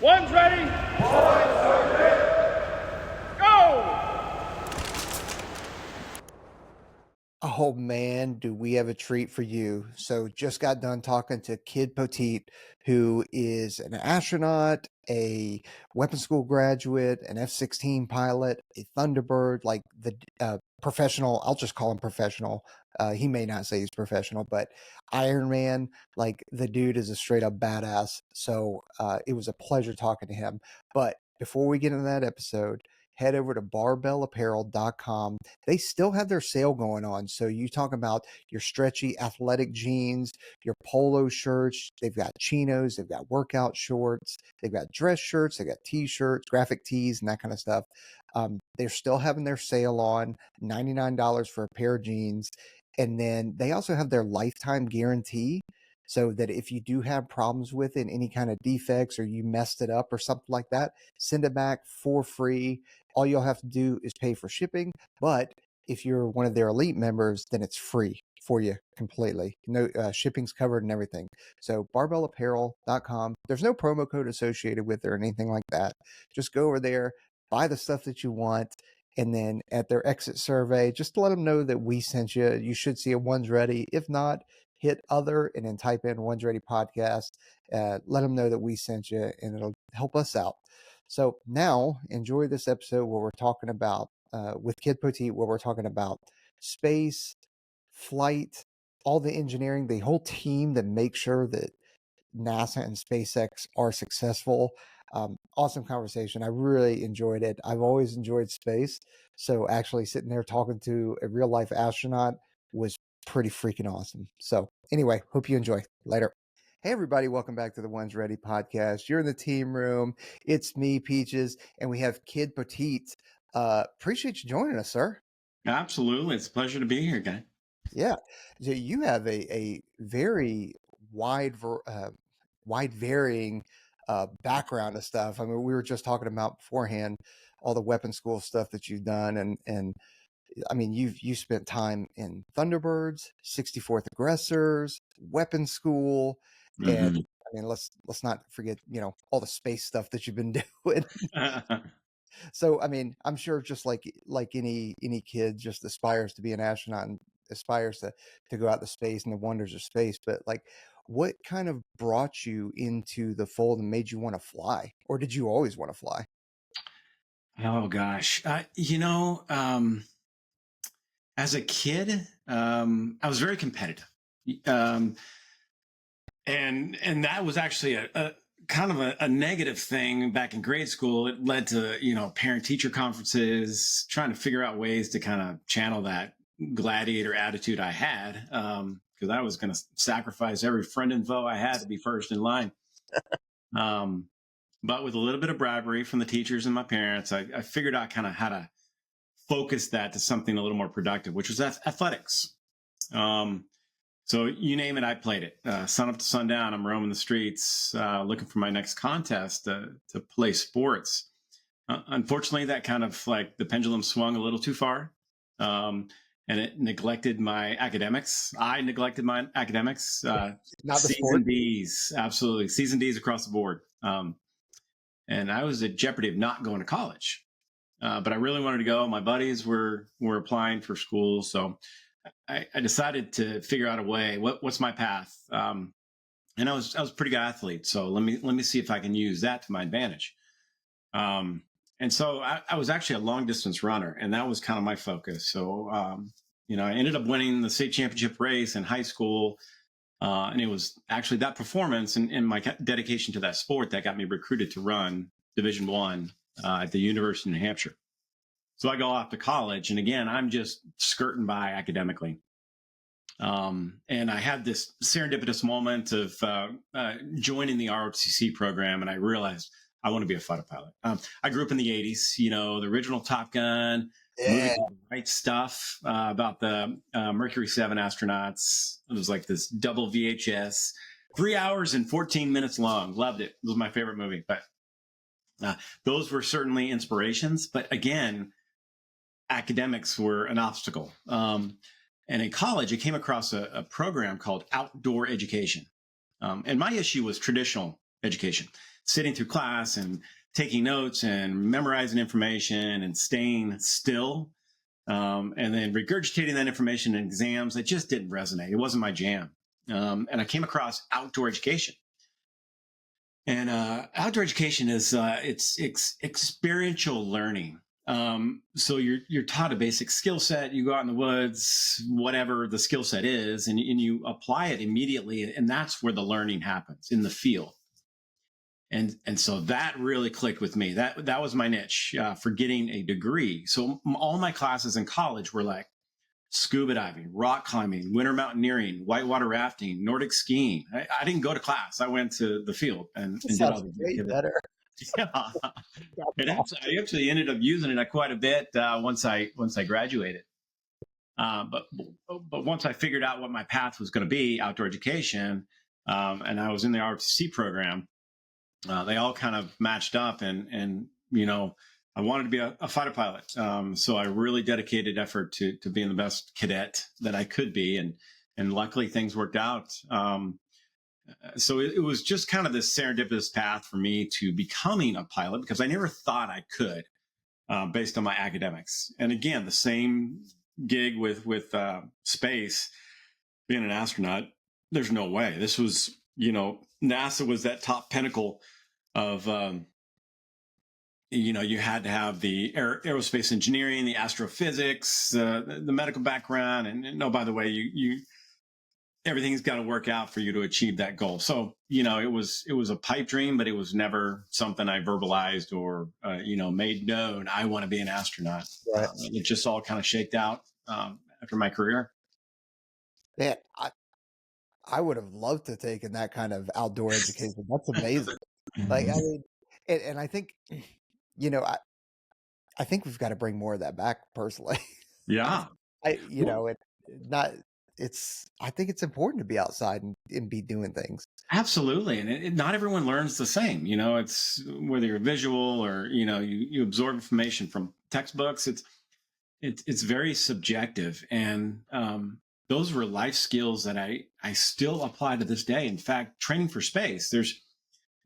One's ready. Go! Oh man, do we have a treat for you. So just got done talking to Kid Poteet, who is an astronaut, a weapons school graduate, an F-16 pilot, a Thunderbird, like the professional, I'll just call him professional. He may not say he's professional, but Iron Man, like the dude is a straight up badass. So it was a pleasure talking to him. But before we get into that episode, head over to barbellapparel.com. They still have their sale going on. So you talk about your stretchy athletic jeans, your polo shirts. They've got chinos, they've got workout shorts, they've got dress shirts, they've got t-shirts, graphic tees, and that kind of stuff. They're still having their sale on $99 for a pair of jeans. And then they also have their lifetime guarantee. So that if you do have problems with it, any kind of defects, or you messed it up or something like that, send it back for free. All you'll have to do is pay for shipping. But if you're one of their elite members, then it's free for you completely. No shipping's covered and everything. So barbellapparel.com. There's no promo code associated with it or anything like that. Just go over there, buy the stuff that you want. And then at their exit survey, just let them know that we sent you. You should see a One's Ready. If not, hit other and then type in One's Ready podcast. Let them know that we sent you, and it'll help us out. So now enjoy this episode where we're talking about with Kid Poteet, where we're talking about space, flight, all the engineering, the whole team that makes sure that NASA and SpaceX are successful. Awesome conversation. I really enjoyed it. I've always enjoyed space. So actually sitting there talking to a real life astronaut was pretty freaking awesome. So anyway, hope you enjoy. Later. Hey everybody, welcome back to the One's Ready podcast. You're in the team room. It's me, Peaches, and we have Kid Poteet. Appreciate you joining us, sir. Absolutely. It's a pleasure to be here, guy. Yeah. So you have a very wide varying background of stuff. I mean, we were just talking about beforehand all the weapons school stuff that you've done, and I mean, you spent time in Thunderbirds, 64th Aggressors, weapons school, and I mean, let's not forget, all the space stuff that you've been doing. So, I mean, I'm sure just like any kid just aspires to be an astronaut and aspires to go out to space and the wonders of space. But like, what kind of brought you into the fold and made you want to fly, or did you always want to fly? Oh gosh. As a kid, I was very competitive. And that was actually a kind of a negative thing back in grade school. It led to, parent teacher conferences, trying to figure out ways to kind of channel that gladiator attitude I had. Because I was going to sacrifice every friend and foe I had to be first in line. But with a little bit of bribery from the teachers and my parents, I figured out kind of how to focus that to something a little more productive, which was athletics. So you name it, I played it. Sun up to sundown, I'm roaming the streets, looking for my next contest to play sports. Unfortunately, that kind of like the pendulum swung a little too far, and it neglected my academics. I neglected my academics. Not the C's sport. and D's, absolutely. C's and D's across the board. And I was at jeopardy of not going to college. But I really wanted to go. My buddies were applying for school. So I decided to figure out a way. What's my path? And I was a pretty good athlete. So let me see if I can use that to my advantage. And so I was actually a long distance runner, and that was kind of my focus. So, I ended up winning the state championship race in high school. And it was actually that performance and my dedication to that sport that got me recruited to run Division I at the University of New Hampshire. So I go off to college, and again, I'm just skirting by academically. And I had this serendipitous moment of joining the ROTC program, and I realized I want to be a fighter pilot. I grew up in the 80s, the original Top Gun, movie Right Stuff about the Mercury 7 astronauts. It was like this double VHS, 3 hours and 14 minutes long. Loved it. It was my favorite movie. But those were certainly inspirations. But again, academics were an obstacle. And in college, I came across a program called outdoor education. And my issue was traditional education. sitting through class and taking notes and memorizing information and staying still, and then regurgitating that information in exams. It just didn't resonate. It wasn't my jam. And I came across outdoor education. And outdoor education is it's experiential learning. So you're taught a basic skill set. You go out in the woods, whatever the skill set is, and you apply it immediately, and that's where the learning happens, in the field. And so that really clicked with me. That was my niche for getting a degree. So all my classes in college were like scuba diving, rock climbing, winter mountaineering, whitewater rafting, Nordic skiing. I didn't go to class. I went to the field and did all these activities. Better. Yeah. I actually ended up using it quite a bit once I graduated. But once I figured out what my path was going to be, outdoor education, and I was in the ROTC program, they all kind of matched up, and I wanted to be a fighter pilot. So I really dedicated effort to being the best cadet that I could be, and luckily things worked out. So it was just kind of this serendipitous path for me to becoming a pilot, because I never thought I could, based on my academics. And again, the same gig with space, being an astronaut. There's no way. This was, NASA was that top pinnacle of, you had to have the aerospace engineering, the astrophysics, the medical background, and by the way, you everything's got to work out for you to achieve that goal. So, it was a pipe dream, but it was never something I verbalized or, made known. I want to be an astronaut. Right. It just all kind of shaked out after my career. Man, I would have loved to take in that kind of outdoor education. That's amazing. Like, I mean, and I think, I think we've got to bring more of that back personally. Yeah. I think it's important to be outside and be doing things. Absolutely. And not everyone learns the same. It's whether you're visual or, you absorb information from textbooks. It's very subjective. And those were life skills that I still apply to this day. In fact, training for space,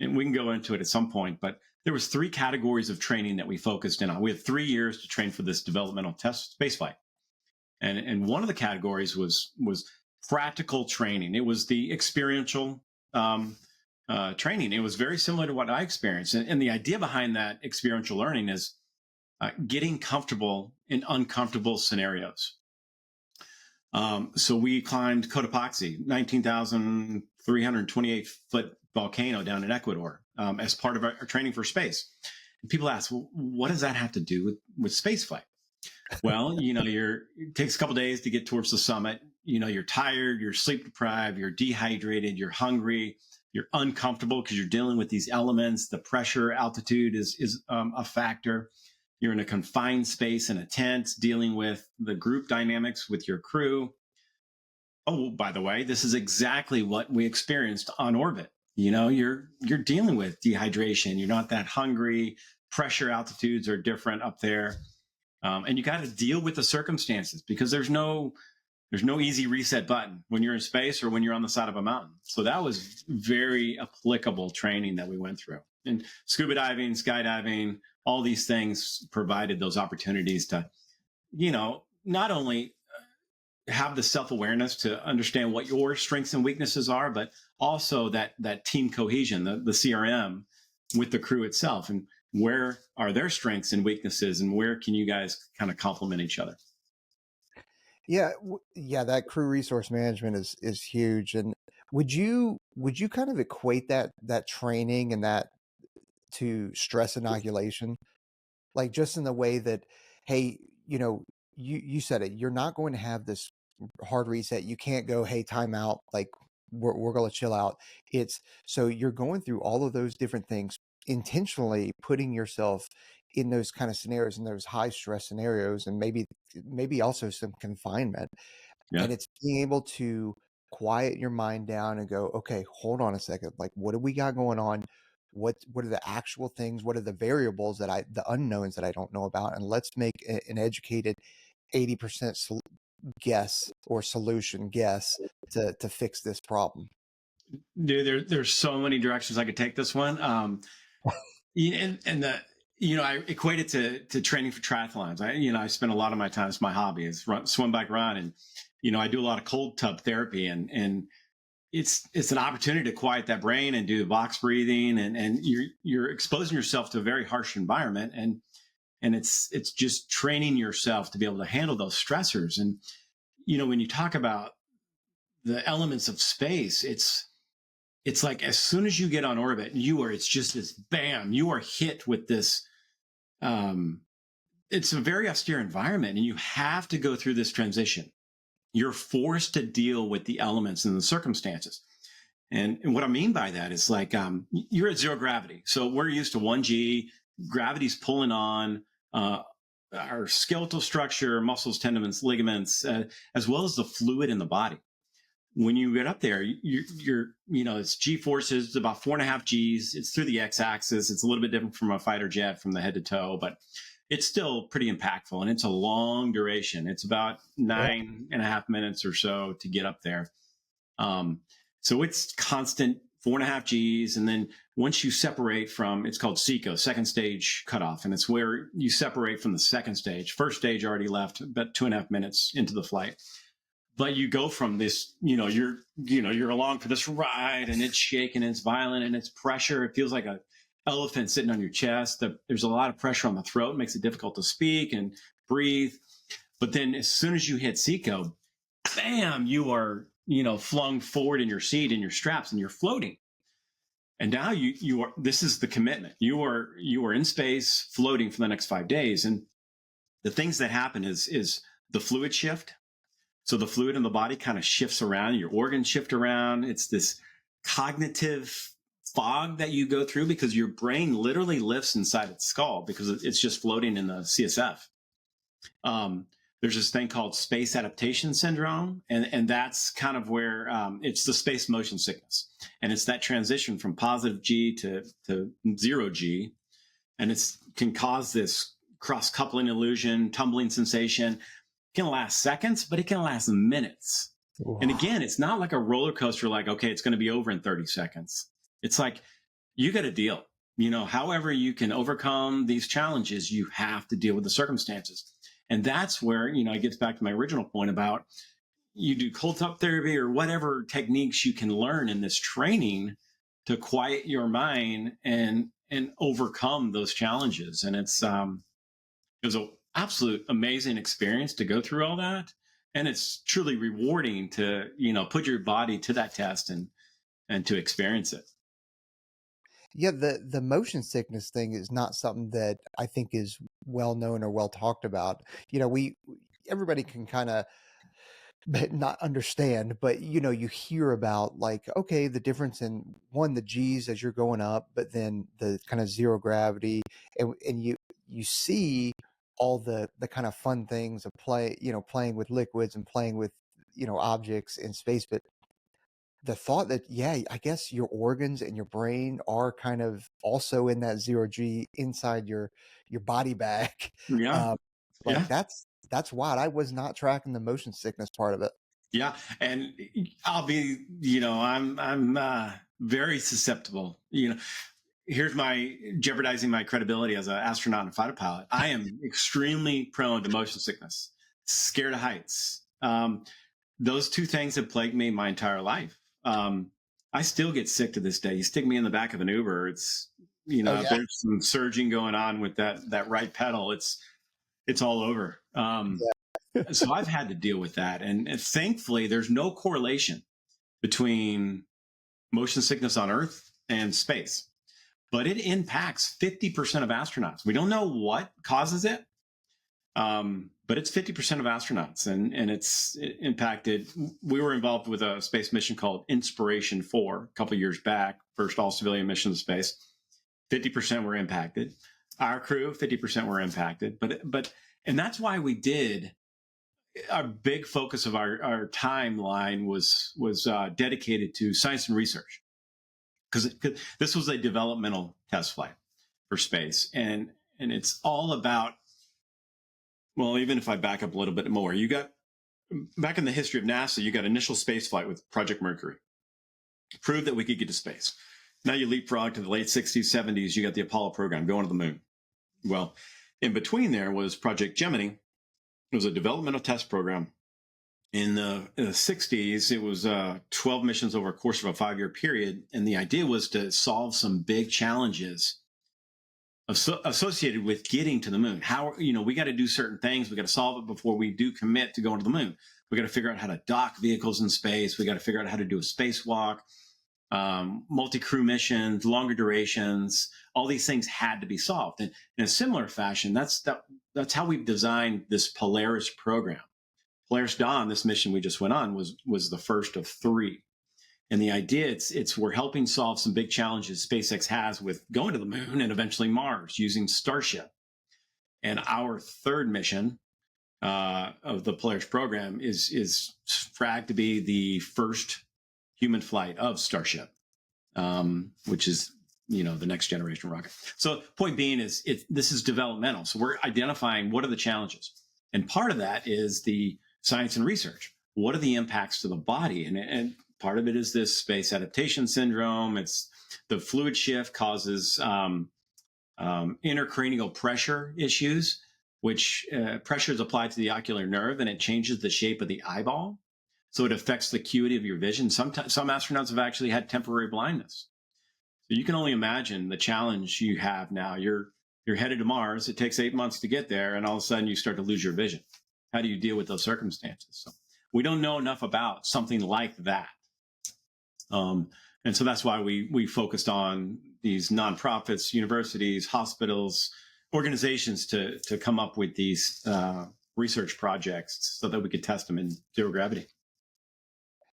and we can go into it at some point, but there was 3 categories of training that we focused in on. We had 3 years to train for this developmental test spaceflight. And one of the categories was practical training. It was the experiential training. It was very similar to what I experienced. And the idea behind that experiential learning is getting comfortable in uncomfortable scenarios. So we climbed Cotopaxi, 19,328 foot volcano down in Ecuador, as part of our training for space. And people ask, well, what does that have to do with spaceflight? Well, it takes a couple of days to get towards the summit. You're tired, you're sleep deprived, you're dehydrated, you're hungry, you're uncomfortable because you're dealing with these elements. The pressure, altitude is a factor. You're in a confined space in a tent, dealing with the group dynamics with your crew. Oh, by the way, this is exactly what we experienced on orbit. You're dealing with dehydration. You're not that hungry. Pressure altitudes are different up there. And you got to deal with the circumstances, because there's no easy reset button when you're in space or when you're on the side of a mountain. So that was very applicable training that we went through. And scuba diving, skydiving, all these things provided those opportunities to, not only have the self-awareness to understand what your strengths and weaknesses are, but also that team cohesion, the CRM with the crew itself, and where are their strengths and weaknesses, and where can you guys kind of complement each other? Yeah, that crew resource management is huge. And would you kind of equate that training and that to stress inoculation? Like, just in the way that, hey, you said it, you're not going to have this hard reset. You can't go, hey, time out, like we're going to chill out. So you're going through all of those different things, intentionally putting yourself in those kind of scenarios, in those high stress scenarios, and maybe also some confinement. Yeah. And it's being able to quiet your mind down and go, okay, hold on a second. Like, what do we got going on? What are the actual things? What are the variables the unknowns that I don't know about? And let's make an educated 80% guess or solution guess to fix this problem. Dude, there's so many directions I could take this one. And the I equate it to training for triathlons. I spend a lot of my time. It's my hobby. It's swim, bike, run, and I do a lot of cold tub therapy, and it's an opportunity to quiet that brain and do box breathing, and you're exposing yourself to a very harsh environment, and it's just training yourself to be able to handle those stressors. And when you talk about the elements of space, it's like as soon as you get on orbit, it's just this bam, you are hit with this. It's a very austere environment, and you have to go through this transition. You're forced to deal with the elements and the circumstances. And what I mean by that is like you're at zero gravity. So we're used to 1G, gravity's pulling on our skeletal structure, muscles, tendons, ligaments, as well as the fluid in the body. When you get up there, you're it's G forces, it's about 4.5 Gs. It's through the X-axis. It's a little bit different from a fighter jet from the head to toe, but it's still pretty impactful, and it's a long duration. It's about 9.5 minutes or so to get up there. So it's constant 4.5 Gs. And then once you separate from, it's called SECO, second stage cutoff. And it's where you separate from the second stage. First stage already left about 2.5 minutes into the flight. But you go from this, you're along for this ride, and it's shaking, and it's violent, and it's pressure. It feels like a elephant sitting on your chest. There's a lot of pressure on the throat. It makes it difficult to speak and breathe. But then as soon as you hit SECO, bam, you are, flung forward in your seat and your straps, and you're floating. And now you are, this is the commitment. You are in space floating for the next 5 days. And the things that happen is the fluid shift. So the fluid in the body kind of shifts around, your organs shift around. It's this cognitive fog that you go through because your brain literally lifts inside its skull because it's just floating in the CSF. There's this thing called space adaptation syndrome, and that's kind of where it's the space motion sickness. And it's that transition from positive G to zero G. And it can cause this cross-coupling illusion, tumbling sensation. It can last seconds, but it can last minutes. Wow. And again, it's not like a roller coaster, like, okay, it's going to be over in 30 seconds. It's like, you got to deal. However you can overcome these challenges, you have to deal with the circumstances. And that's where, it gets back to my original point about you do cold tub therapy or whatever techniques you can learn in this training to quiet your mind and overcome those challenges. And it was an absolute amazing experience to go through all that. And it's truly rewarding to, put your body to that test and to experience it. Yeah, the motion sickness thing is not something that I think is well known or well talked about. Everybody can kind of not understand, but you hear about like, okay, the difference in the G's as you're going up, but then the kind of zero gravity, and you see all the kind of fun things of playing with liquids and playing with objects in space, but the thought that, yeah, I guess your organs and your brain are kind of also in that zero G inside your body bag. Yeah. Like that's wild. I was not tracking the motion sickness part of it. Yeah. And I'll be, I'm very susceptible, here's my jeopardizing my credibility as an astronaut and fighter pilot. I am extremely prone to motion sickness, scared of heights. Those two things have plagued me my entire life. I still get sick to this day. You stick me in the back of an Uber, it's, there's some surging going on with that right pedal. It's all over. So I've had to deal with that. And thankfully, there's no correlation between motion sickness on Earth and space, but it impacts 50% of astronauts. We don't know what causes it, but it's 50% of astronauts, and it impacted. We were involved with a space mission called Inspiration 4 a couple of years back, first all civilian mission to space. 50% were impacted. Our crew, 50% were impacted, and that's why we did. Our big focus of our timeline was dedicated to science and research, because this was a developmental test flight for space, and it's all about. Well, even if I back up a little bit more, you got back in the history of NASA, you got initial space flight with Project Mercury. proved that we could get to space. Now you leapfrog to the late 60s, 70s, you got the Apollo program going to the moon. Well, in between there was Project Gemini. It was a developmental test program. In the 60s, it was 12 missions over a course of a 5-year period. And the idea was to solve some big challenges associated with getting to the moon. How, we got to do certain things. We got to solve it before we do commit to going to the moon. We got to figure out how to dock vehicles in space. We got to figure out how to do a spacewalk, multi-crew missions, longer durations. All these things had to be solved. And in a similar fashion, that's how we've designed this Polaris program. Polaris Dawn, this mission we just went on, was the first of 3. And the idea, it's we're helping solve some big challenges SpaceX has with going to the moon and eventually Mars using Starship. And our 3rd mission of the Polaris program is fragged to be the first human flight of Starship, which is the next generation rocket. So point being is this is developmental. So we're identifying what are the challenges, and part of that is the science and research. What are the impacts to the body? And part of it is this space adaptation syndrome. It's the fluid shift causes intracranial pressure issues, which pressure is applied to the ocular nerve and it changes the shape of the eyeball. So it affects the acuity of your vision. Some astronauts have actually had temporary blindness. So you can only imagine the challenge you have now. You're headed to Mars. It takes 8 months to get there, and all of a sudden you start to lose your vision. How do you deal with those circumstances? So we don't know enough about something like that. And so that's why we focused on these nonprofits, universities, hospitals, organizations to come up with these research projects so that we could test them in 0 gravity.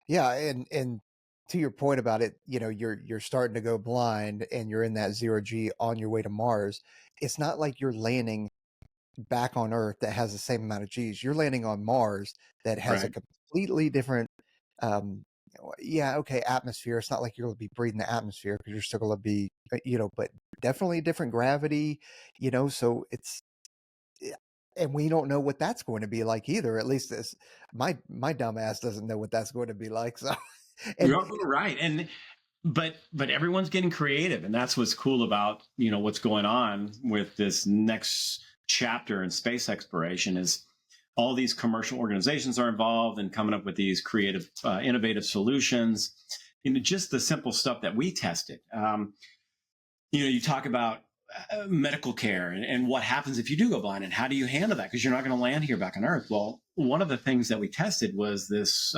Yeah, and to your point about it, you're starting to go blind and you're in that 0G on your way to Mars. It's not like you're landing back on Earth that has the same amount of G's. You're landing on Mars that has a Right. completely different atmosphere. It's not like you're going to be breathing the atmosphere because you're still going to be but definitely different gravity, so it's and we don't know what that's going to be like either. At least this my dumb ass doesn't know what that's going to be like. So and You're right. But everyone's getting creative, and that's what's cool about what's going on with this next chapter in space exploration is all these commercial organizations are involved in coming up with these creative, innovative solutions. Just the simple stuff that we tested. You talk about medical care and what happens if you do go blind, and how do you handle that, because you're not going to land here back on Earth. Well, one of the things that we tested was this.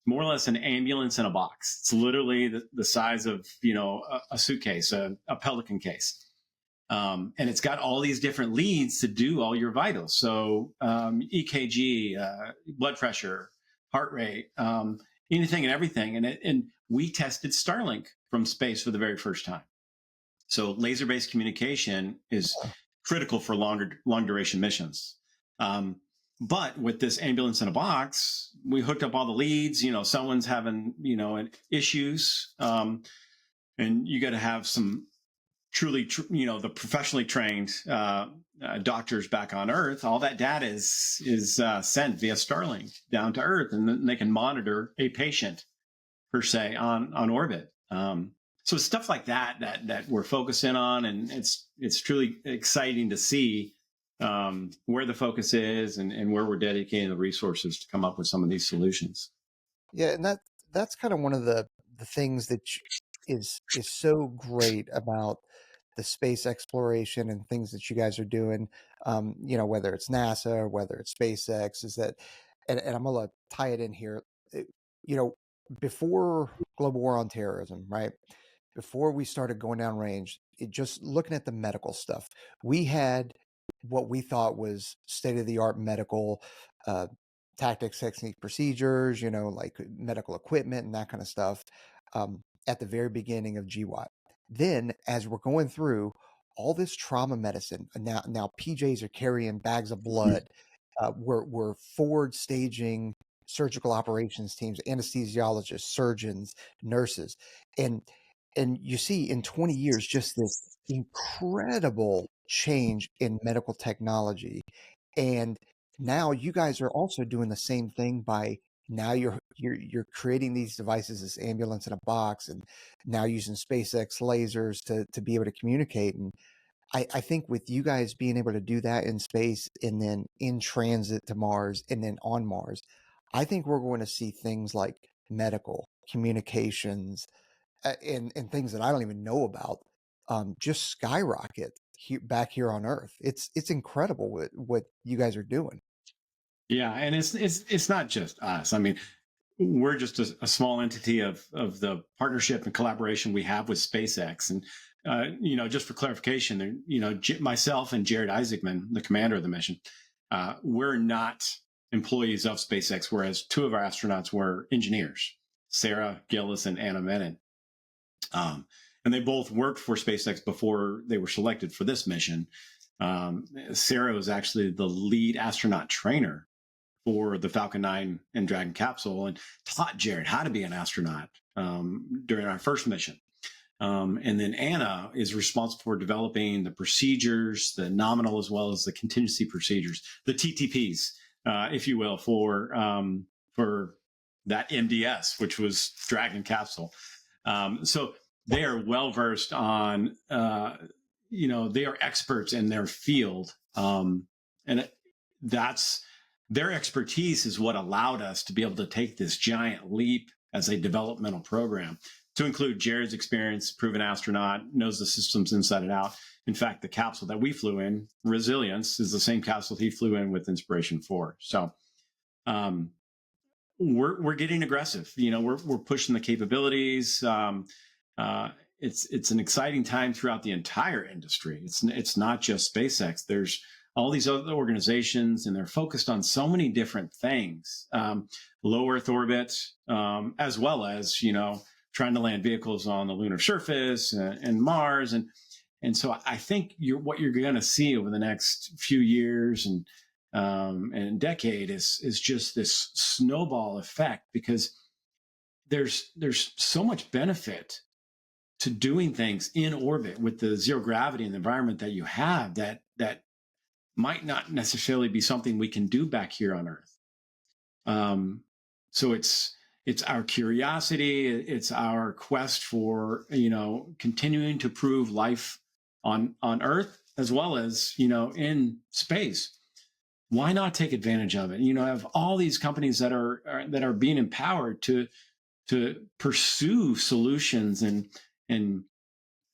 More or less an ambulance in a box. It's literally the size of a suitcase, a Pelican case, and it's got all these different leads to do all your vitals. So EKG, blood pressure, heart rate, anything and everything. And we tested Starlink from space for the very first time. So laser-based communication is critical for long duration missions. But with this ambulance in a box, we hooked up all the leads. Someone's having issues, and you got to have some truly, the professionally trained doctors back on Earth. All that data is sent via Starlink down to Earth, and then they can monitor a patient per se on orbit. So stuff like that we're focusing on, and it's truly exciting to see where the focus is and where we're dedicating the resources to come up with some of these solutions. yeah, and that's kind of one of the things that is so great about the space exploration and things that you guys are doing. Whether it's NASA or whether it's SpaceX, is that, and I'm gonna tie it in here. You know, before global war on terrorism, right? Before we started going down range, just looking at the medical stuff, we had what we thought was state of the art medical uh, tactics, technique, procedures, like medical equipment and that kind of stuff at the very beginning of GWAT. Then, as we're going through all this trauma medicine, now PJs are carrying bags of blood. We're forward staging surgical operations teams, anesthesiologists, surgeons, nurses, and you see in 20 years just this incredible change in medical technology. And now you guys are also doing the same thing by now you're creating these devices, this ambulance in a box, and now using SpaceX lasers to be able to communicate. And I think with you guys being able to do that in space and then in transit to Mars and then on Mars, I think we're going to see things like medical communications, and things that I don't even know about, just skyrocket back here on Earth. It's incredible what you guys are doing. Yeah, and it's not just us. I mean, we're just a small entity of the partnership and collaboration we have with SpaceX. And just for clarification, myself and Jared Isaacman, the commander of the mission, we're not employees of SpaceX, whereas two of our astronauts were engineers, Sarah Gillis and Anna Menon. And they both worked for SpaceX before they were selected for this mission. Sarah was actually the lead astronaut trainer for the Falcon 9 and Dragon capsule and taught Jared how to be an astronaut during our first mission. And then Anna is responsible for developing the procedures, the nominal as well as the contingency procedures, the TTPs, if you will, for that MDS, which was Dragon capsule. So they are well versed on, they are experts in their field, and that's their expertise is what allowed us to be able to take this giant leap as a developmental program, to include Jared's experience, proven astronaut, knows the systems inside and out. In fact, the capsule that we flew in, Resilience, is the same capsule he flew in with Inspiration 4. So we're getting aggressive. We're pushing the capabilities. It's an exciting time throughout the entire industry. It's not just SpaceX. There's all these other organizations, and they're focused on so many different things, low Earth orbit, as well as, trying to land vehicles on the lunar surface and Mars. And so I think what you're going to see over the next few years and decade is just this snowball effect, because there's so much benefit to doing things in orbit with the zero gravity and the environment that you have that might not necessarily be something we can do back here on Earth. So it's our curiosity, it's our quest for continuing to prove life on Earth as well as in space. Why not take advantage of it? Have all these companies that are being empowered to pursue solutions and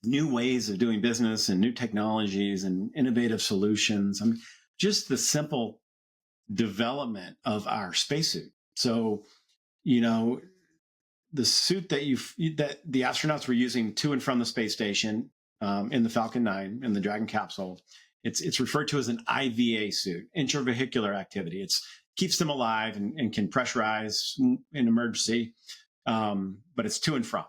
new ways of doing business and new technologies and innovative solutions. I mean, just the simple development of our spacesuit. So, the suit that the astronauts were using to and from the space station in the Falcon 9 and the Dragon capsule, it's referred to as an IVA suit, intravehicular activity. It keeps them alive and can pressurize in emergency, but it's to and from.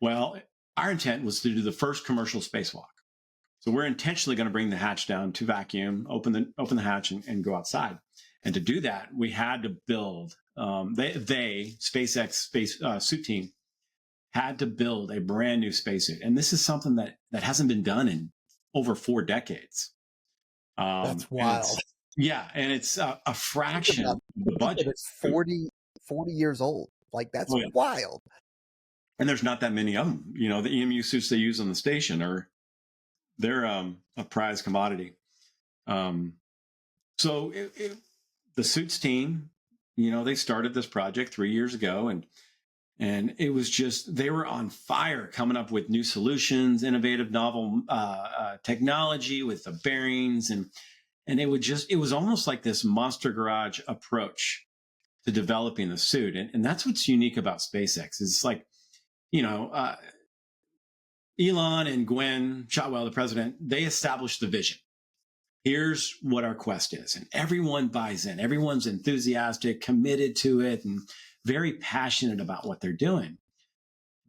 Well, our intent was to do the first commercial spacewalk. So we're intentionally going to bring the hatch down to vacuum, open the hatch and go outside. And to do that, we had to build, SpaceX space suit team had to build a brand new spacesuit. And this is something that hasn't been done in over 4 decades. That's wild. And it's a fraction of the budget. It's 40 years old. Like, that's wild. And there's not that many of them. The EMU suits they use on the station they're a prized commodity. So the suits team, they started this project 3 years ago, and it was just, they were on fire coming up with new solutions, innovative, novel technology with the bearings, and it was almost like this monster garage approach to developing the suit. And that's what's unique about SpaceX. It's like, Elon and Gwen Shotwell, the president, they established the vision. Here's what our quest is. And everyone buys in. Everyone's enthusiastic, committed to it, and very passionate about what they're doing,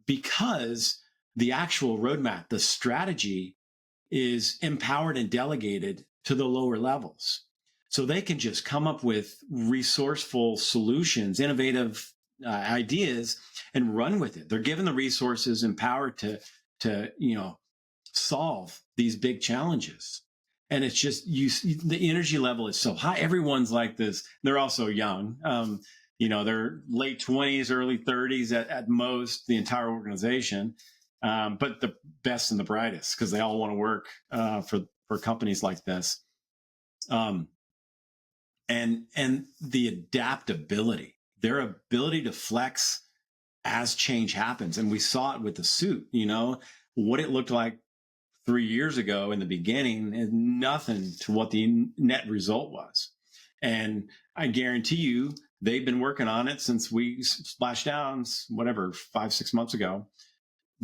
because the actual roadmap, the strategy, is empowered and delegated to the lower levels. So they can just come up with resourceful solutions, innovative ideas, and run with it. They're given the resources, empowered to solve these big challenges. And it's just, the energy level is so high. Everyone's like this. They're all so young. They're late 20s, early 30s at most, the entire organization, but the best and the brightest, because they all want to work for companies like this. And the adaptability, their ability to flex as change happens. And we saw it with the suit, what it looked like 3 years ago in the beginning is nothing to what the net result was. And I guarantee you, they've been working on it since we splashed down, whatever, 5-6 months ago.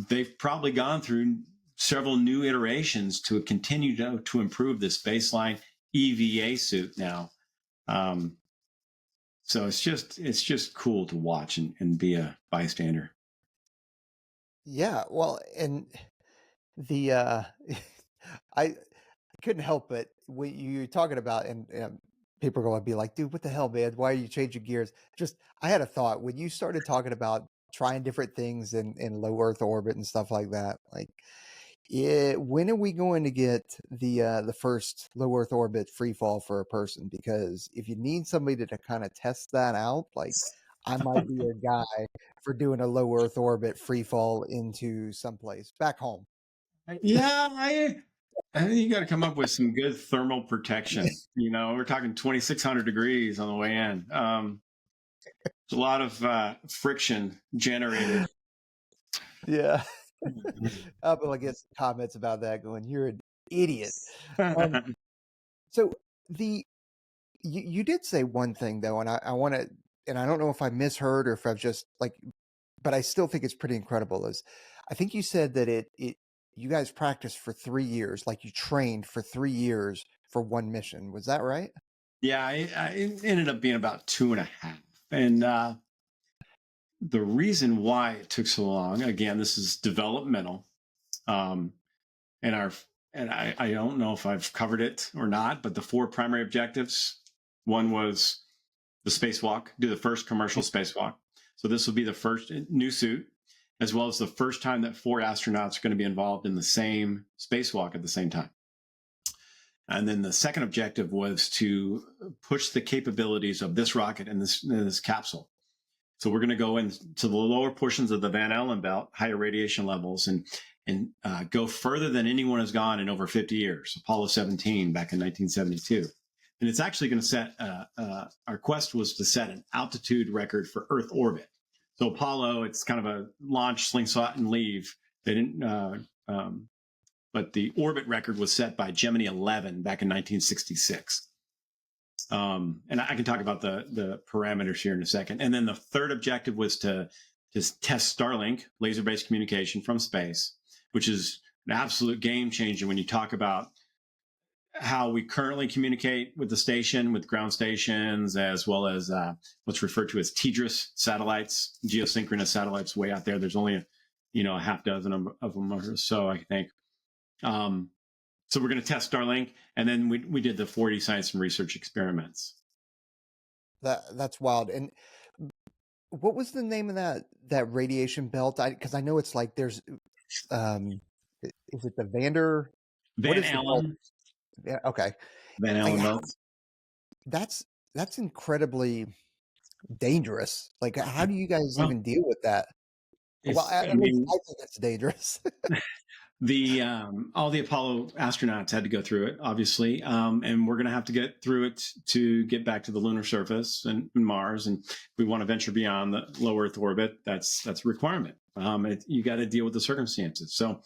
They've probably gone through several new iterations to continue to improve this baseline EVA suit now. So it's just cool to watch and be a bystander. Yeah, well, and the I couldn't help but when you're talking about and people are going to be like, dude, what the hell, man? Why are you changing gears? Just I had a thought when you started talking about trying different things in low Earth orbit and stuff like that. Like, when are we going to get the first low Earth orbit free fall for a person? Because if you need somebody to kind of test that out, like I might be your guy for doing a low Earth orbit free fall into someplace back home. Yeah, I think you got to come up with some good thermal protection. We're talking 2,600 degrees on the way in. There's a lot of friction generated. Yeah. I'll get some comments about that going, you're an idiot. So you did say one thing though, and I want to, and I don't know if I misheard or if I've just like, but I still think it's pretty incredible. Is I think you said that you guys practiced for 3 years, like you trained for 3 years for one mission. Was that right? Yeah, it ended up being about 2.5. And the reason why it took so long, again, this is developmental. Um, and I don't know if I've covered it or not, but the 4 primary objectives. One was the spacewalk, do the first commercial spacewalk. So this will be the first new suit, as well as the first time that 4 astronauts are going to be involved in the same spacewalk at the same time. And then the second objective was to push the capabilities of this rocket and this capsule. So we're going to go into the lower portions of the Van Allen belt, higher radiation levels, and go further than anyone has gone in over 50 years. Apollo 17 back in 1972. And it's actually going to set, our quest was to set an altitude record for Earth orbit. So Apollo, it's kind of a launch, slingshot, and leave. They didn't, but the orbit record was set by Gemini 11 back in 1966. And I can talk about the parameters here in a second. And then the third objective was to just test Starlink, laser-based communication from space, which is an absolute game changer when you talk about how we currently communicate with the station, with ground stations, as well as what's referred to as TDRS satellites, geosynchronous satellites way out there. There's only a half dozen of them or so, I think. So we're going to test Starlink, and then we did the 4D science and research experiments. That's wild. And what was the name of that radiation belt? Because I know it's like there's is it the Van Allen? Yeah, okay. Van Allen belt. That's incredibly dangerous. Like, how do you guys even deal with that? Well, at least I think it's dangerous. All the Apollo astronauts had to go through it, obviously, and we're going to have to get through it to get back to the lunar surface and Mars. And if we want to venture beyond the low Earth orbit, that's a requirement. You got to deal with the circumstances. So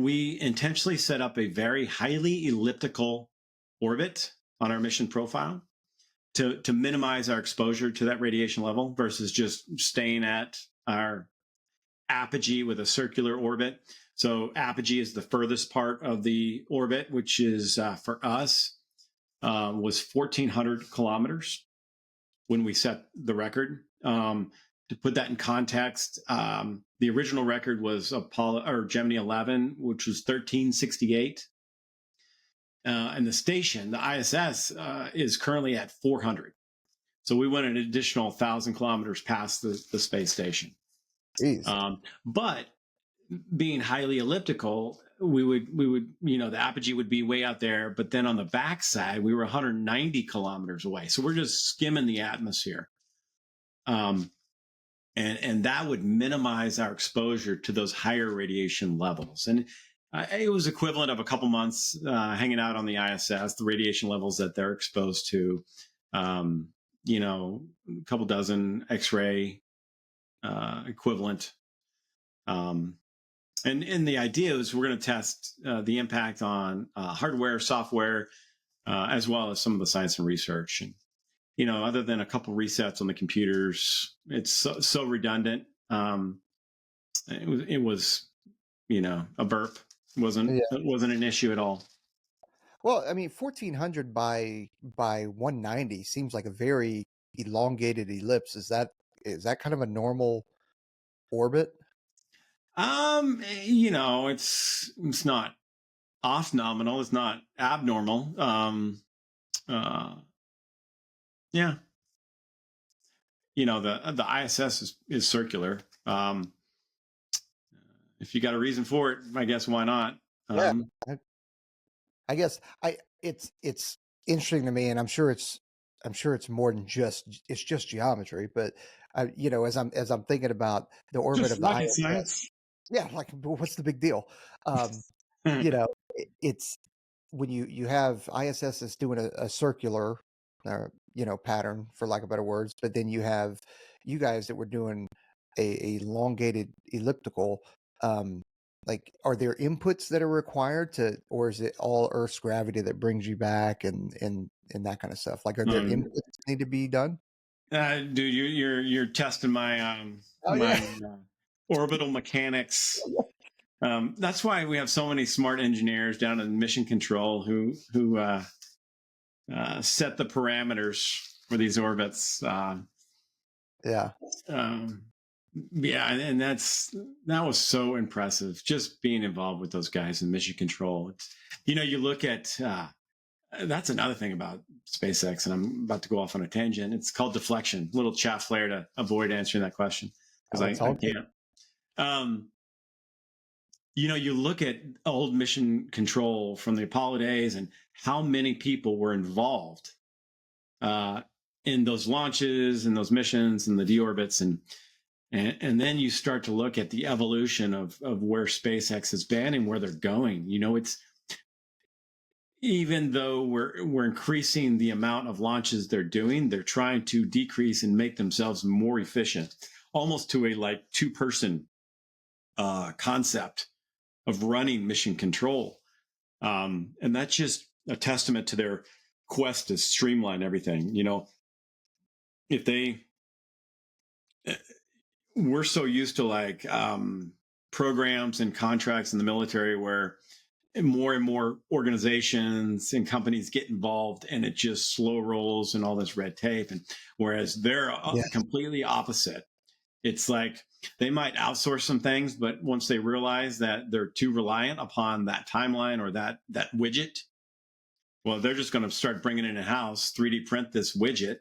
we intentionally set up a very highly elliptical orbit on our mission profile to minimize our exposure to that radiation level versus just staying at our apogee with a circular orbit. So apogee is the furthest part of the orbit, which is for us was 1,400 kilometers when we set the record. To put that in context, the original record was Apollo or Gemini 11, which was 1,368. And the station, the ISS, is currently at 400. So we went an additional 1,000 kilometers past the space station. But being highly elliptical, we would, the apogee would be way out there, but then on the backside we were 190 kilometers away, so we're just skimming the atmosphere. um, and that would minimize our exposure to those higher radiation levels. And it was equivalent of a couple months hanging out on the ISS, the radiation levels that they're exposed to. A couple dozen X-ray equivalent. And the idea is we're going to test the impact on hardware, software, as well as some of the science and research. And other than a couple resets on the computers, it's so redundant. It was a burp. It wasn't an issue at all. Well, I mean, 1400 by 190 seems like a very elongated ellipse. Is that kind of a normal orbit? It's not off nominal. It's not abnormal. Yeah. The ISS is circular. If you got a reason for it, I guess why not? Yeah, I guess it's interesting to me, and I'm sure it's more than just geometry. But as I'm thinking about the orbit Just of the rocket ISS, science. yeah, like what's the big deal? It's when you have ISS is doing a circular, pattern, for lack of better words, but then you have you guys that were doing a elongated elliptical. Like, are there inputs that are required to, or is it all Earth's gravity that brings you back and that kind of stuff? Like, are there inputs that need to be done? Dude, you're testing my orbital mechanics. That's why we have so many smart engineers down in mission control who set the parameters for these orbits. Yeah. Yeah, and that was so impressive. Just being involved with those guys in mission control. You look at that's another thing about SpaceX, and I'm about to go off on a tangent. It's called deflection. Little chat flare to avoid answering that question because I can't. You look at old mission control from the Apollo days and how many people were involved in those launches and those missions and the deorbits, and then you start to look at the evolution of where SpaceX has been and where they're going. It's, even though we're increasing the amount of launches they're doing, they're trying to decrease and make themselves more efficient, almost to a like two-person concept of running mission control. And that's just a testament to their quest to streamline everything. If we're so used to like programs and contracts in the military where more and more organizations and companies get involved and it just slow rolls and all this red tape. And whereas they're completely opposite. It's like they might outsource some things, but once they realize that they're too reliant upon that timeline or that widget, well, they're just going to start bringing it in-house, 3D print this widget.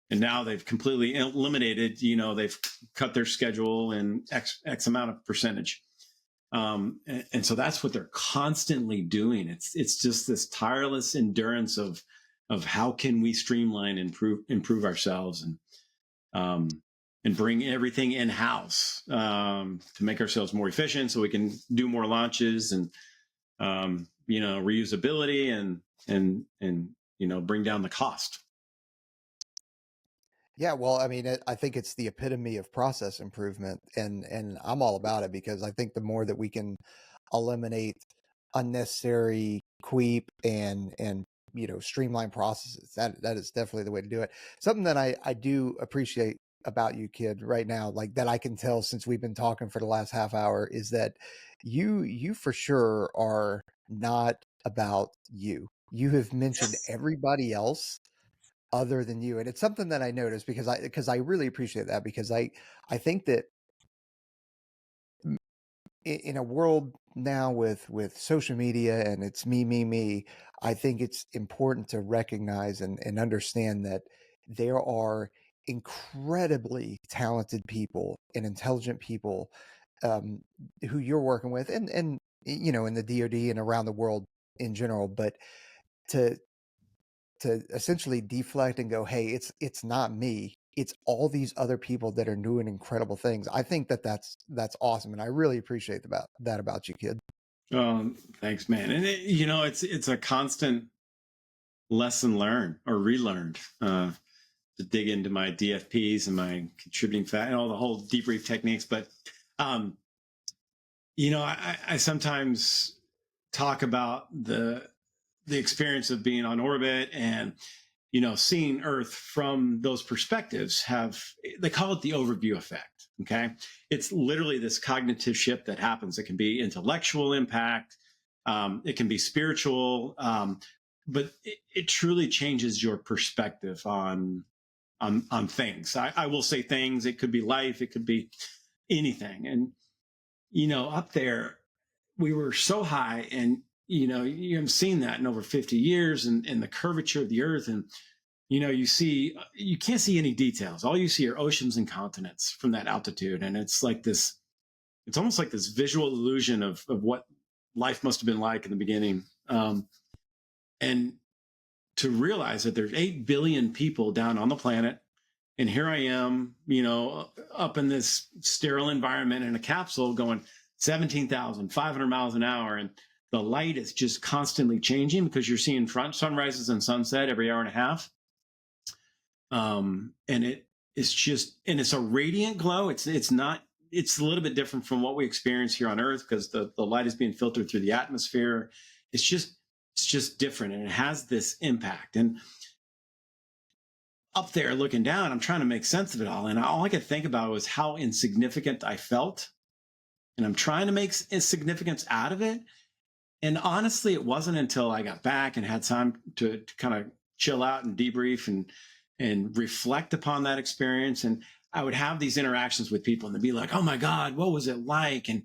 And now they've completely eliminated, they've cut their schedule in X amount of percentage. And so that's what they're constantly doing. It's just this tireless endurance of how can we streamline and improve ourselves and bring everything in house to make ourselves more efficient, so we can do more launches and reusability and bring down the cost. Yeah, well, I mean, I think it's the epitome of process improvement, and I'm all about it because I think the more that we can eliminate unnecessary creep and streamline processes, that is definitely the way to do it. Something that I do appreciate about you, kid, right now, like that I can tell since we've been talking for the last half hour, is that you for sure are not about you. You have mentioned everybody else other than you, and it's something that I noticed because I really appreciate that, because I think that in a world now with social media and it's me, I think it's important to recognize and understand that there are incredibly talented people and intelligent people who you're working with, and in the DoD and around the world in general, but to essentially deflect and go, hey, it's not me. It's all these other people that are doing incredible things. I think that's awesome, and I really appreciate that about you, kid. Thanks, man. And it's a constant lesson learned or relearned, to dig into my DFPs and my contributing fat and all the whole debrief techniques. But um, I sometimes talk about the experience of being on orbit and seeing Earth from those perspectives. They call it the overview effect. Okay, it's literally this cognitive shift that happens. It can be intellectual impact, it can be spiritual, but it truly changes your perspective on things. I will say things. It could be life. It could be anything. And up there, we were so high, and you haven't seen that in over 50 years, and the curvature of the Earth, and you can't see any details. All you see are oceans and continents from that altitude, and it's like this. It's almost like this visual illusion of what life must have been like in the beginning. And to realize that there's 8 billion people down on the planet, and here I am, up in this sterile environment in a capsule going 17,500 miles an hour, and the light is just constantly changing because you're seeing sunrises and sunset every hour and a half. And it's a radiant glow. It's a little bit different from what we experience here on Earth because the light is being filtered through the atmosphere. It's just different, and it has this impact. And up there looking down, I'm trying to make sense of it all. And all I could think about was how insignificant I felt. And I'm trying to make significance out of it. And honestly, it wasn't until I got back and had time to kind of chill out and debrief and reflect upon that experience. And I would have these interactions with people, and they'd be like, oh my God, what was it like? And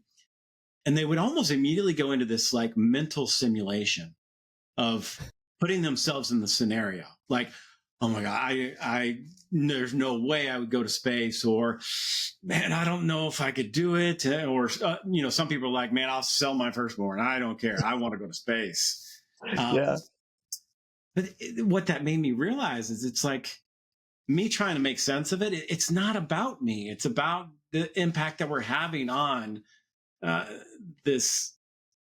they would almost immediately go into this like mental simulation of putting themselves in the scenario. Like, oh my God, I there's no way I would go to space, or man, I don't know if I could do it. Or, some people are like, man, I'll sell my firstborn. I don't care. I want to go to space. Yeah. But what that made me realize is it's like me trying to make sense of it. It's not about me. It's about the impact that we're having on this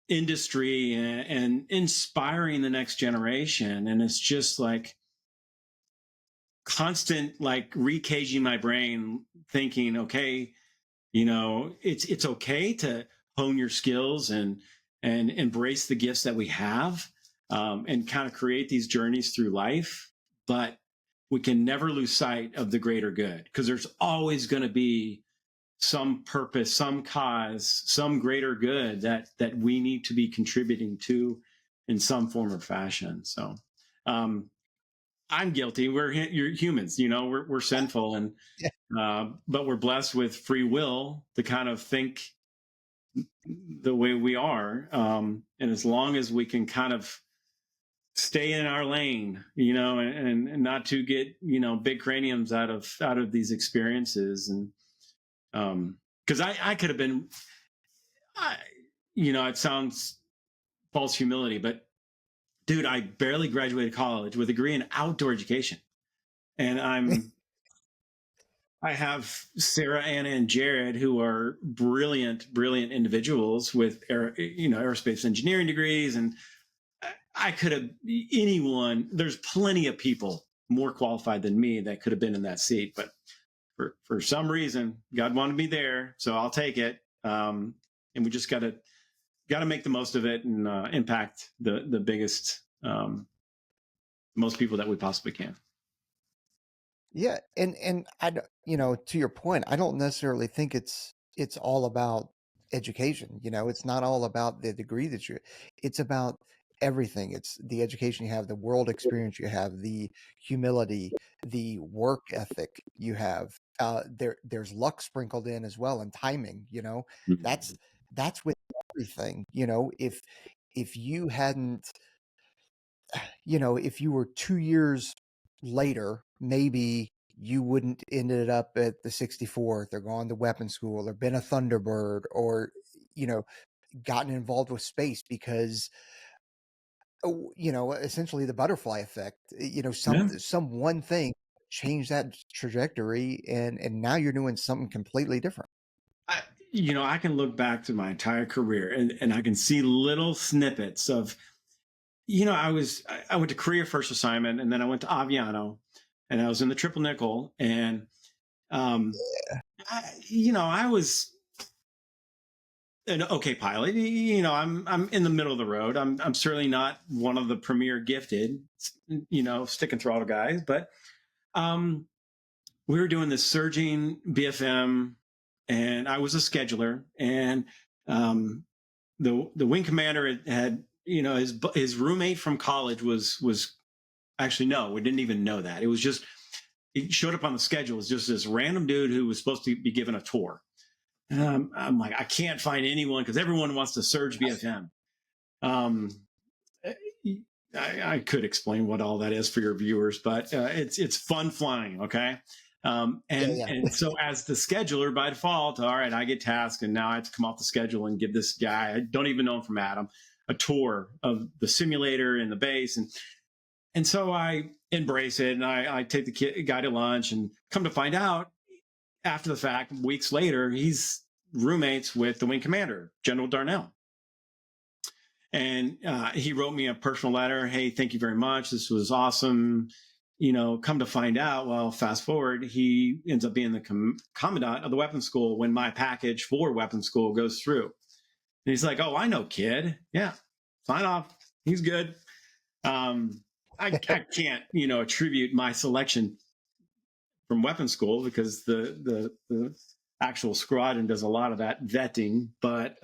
industry and inspiring the next generation. And it's just like constant, like recaging my brain, thinking, okay, it's okay to hone your skills and embrace the gifts that we have, and kind of create these journeys through life. But we can never lose sight of the greater good, because there's always going to be some purpose, some cause, some greater good that we need to be contributing to in some form or fashion. So I'm guilty. You're humans, we're sinful, and but we're blessed with free will to kind of think the way we are. And as long as we can kind of stay in our lane, and not to get, big craniums out of these experiences. And because I could have been, it sounds false humility, but dude, I barely graduated college with a degree in outdoor education. And I have Sarah, Anna, and Jared, who are brilliant, brilliant individuals with aerospace engineering degrees. And I could have anyone. There's plenty of people more qualified than me that could have been in that seat, but for some reason, God wanted me there, so I'll take it. And we just got to make the most of it and impact the biggest, most people that we possibly can. Yeah, and to your point, I don't necessarily think it's all about education. It's not all about the degree that it's about everything. It's the education you have, the world experience you have, the humility, the work ethic you have. There's luck sprinkled in as well, and timing. That's Mm-hmm. that's with everything. If you hadn't, if you were 2 years later, maybe you wouldn't ended up at the 64th or gone to weapons school or been a Thunderbird or, you know, gotten involved with space because, essentially the butterfly effect, Yeah. some one thing changed that trajectory, and now you're doing something completely different. I, I can look back to my entire career and I can see little snippets of, I went to Korea first assignment, and then I went to Aviano, and I was in the triple nickel, and um, I was an okay pilot. I'm in the middle of the road. I'm certainly not one of the premier gifted, stick and throttle guys, but um, we were doing this surging BFM, and I was a scheduler, and the wing commander had his roommate from college was actually, no, we didn't even know that. It was just, it showed up on the schedule as just this random dude who was supposed to be given a tour. And I'm like, I can't find anyone because everyone wants to surge BFM. Um, I could explain what all that is for your viewers, but it's fun flying. Okay. Yeah, And yeah. and so as the scheduler by default, all right, I get tasked, and now I have to come off the schedule and give this guy, I don't even know him from Adam, a tour of the simulator and the base. And so I embrace it, and I take the guy to lunch, and come to find out after the fact, weeks later, he's roommates with the wing commander, General Darnell. And he wrote me a personal letter. Hey, thank you very much. This was awesome. Come to find out, well, fast forward, he ends up being the commandant of the weapons school when my package for weapons school goes through. And he's like, oh, I know, kid. Yeah, sign off. He's good. I can't, attribute my selection from weapons school because the actual squadron does a lot of that vetting. But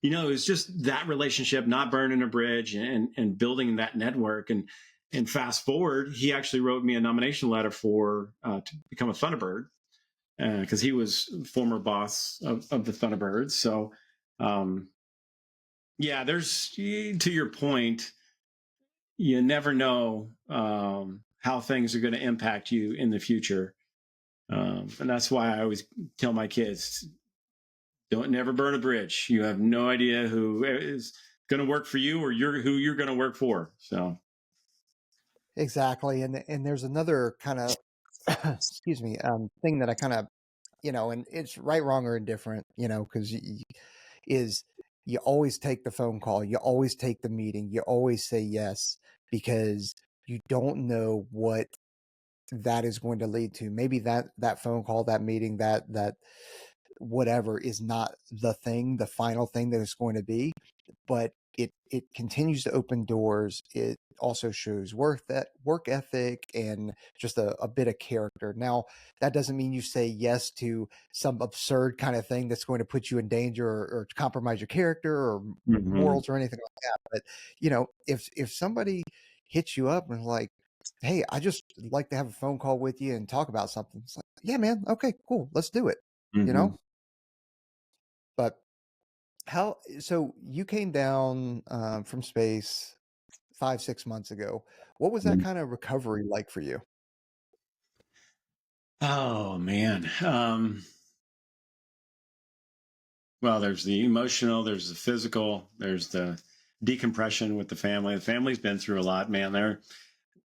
it's just that relationship, not burning a bridge, and building that network. And fast forward, he actually wrote me a nomination letter for to become a Thunderbird because he was former boss of the Thunderbirds. So yeah, there's, to your point, you never know how things are going to impact you in the future. And that's why I always tell my kids, don't never burn a bridge. You have no idea who is going to work for you, or who you're going to work for. So, Exactly. And there's another kind of excuse me, thing that I kind of, and it's right, wrong, or indifferent, because is you always take the phone call, you always take the meeting, you always say yes, because you don't know what that is going to lead to. Maybe that phone call, that meeting, that whatever is not the final thing that it's going to be, but it continues to open doors. It also shows work ethic and just a bit of character. Now, that doesn't mean you say yes to some absurd kind of thing that's going to put you in danger, or compromise your character or mm-hmm. morals or anything like that. But if somebody hits you up and is like, hey, I just like to have a phone call with you and talk about something, it's like, yeah, man, okay, cool, let's do it. you Mm-hmm. know but so you came down from space 5-6 months ago. What was that kind of recovery like for you? Oh man. Well, there's the emotional, there's the physical, there's the decompression with the family. The family's been through a lot, man.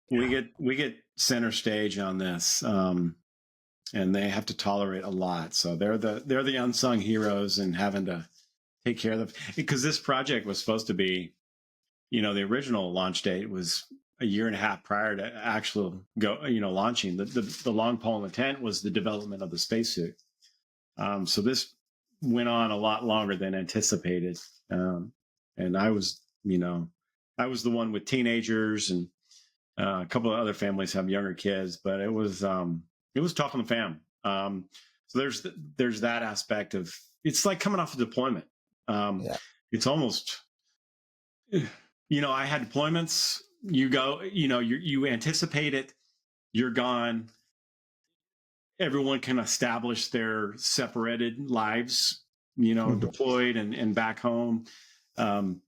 We get center stage on this, and they have to tolerate a lot. So they're the unsung heroes, and having to take care of them, because this project was supposed to be, the original launch date was a year and a half prior to actual launching. The long pole in the tent was the development of the spacesuit. So this went on a lot longer than anticipated. And I was the one with teenagers, and a couple of other families have younger kids, but it was tough on the fam. So there's that aspect of, it's like coming off a deployment. Yeah. It's almost, I had deployments. You go, you anticipate it. You're gone. Everyone can establish their separated lives, Mhm. deployed and back home. Um,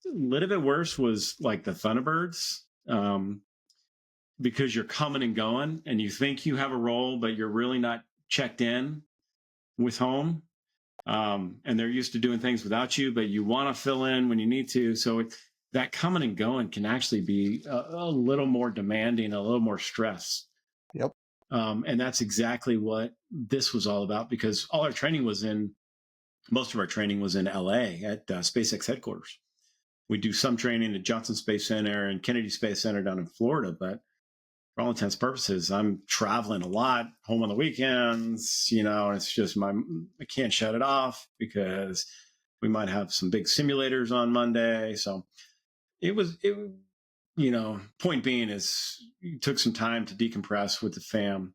a little bit worse was like the Thunderbirds, because you're coming and going, and you think you have a role, but you're really not checked in with home. and they're used to doing things without you, but you want to fill in when you need to. So that coming and going can actually be a little more demanding, a little more stress. Yep. And that's exactly what this was all about, because all our training was most of our training was in LA at SpaceX headquarters. We do some training at Johnson Space Center and Kennedy Space Center down in Florida, but for all intents and purposes, I'm traveling a lot, home on the weekends, and it's just I can't shut it off because we might have some big simulators on Monday. So point being is it took some time to decompress with the fam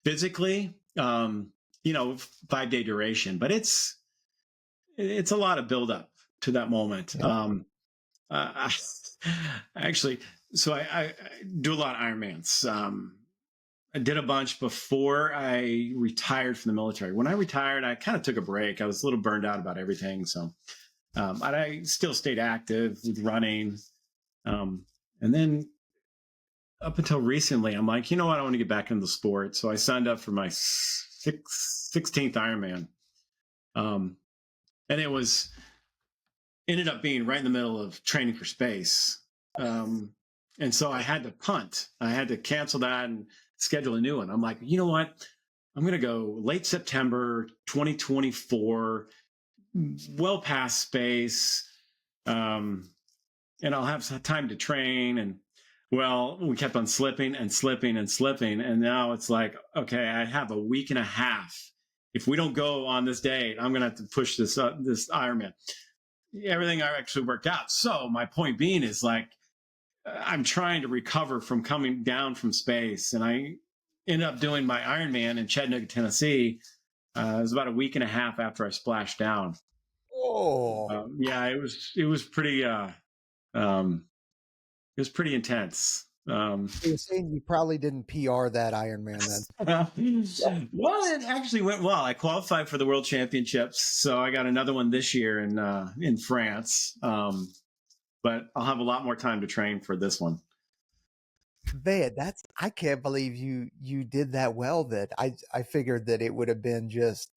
physically, 5-day duration, but it's a lot of buildup to that moment. Yep. Actually, so I do a lot of Ironmans. I did a bunch before I retired from the military. When I retired, I kind of took a break. I was a little burned out about everything. So I still stayed active with running. And then up until recently, I'm like, you know what? I want to get back into the sport. So I signed up for my 16th Ironman. And it ended up being right in the middle of training for space. And so I had to punt. I had to cancel that and schedule a new one. I'm like, you know what? I'm going to go late September 2024, well past space. And I'll have time to train. And well, we kept on slipping and slipping and slipping. And now it's like, okay, I have a week and a half. If we don't go on this date, I'm going to have to push this Ironman. Everything actually worked out. So my point being is like, I'm trying to recover from coming down from space. And I ended up doing my Ironman in Chattanooga, Tennessee. It was about a week and a half after I splashed down. Oh, Yeah, it was pretty intense. you're saying you probably didn't PR that Ironman then? Well, it actually went well. I qualified for the World Championships, so I got another one this year in France. But I'll have a lot more time to train for this one. Man, I can't believe you did that well. That I figured that it would have been just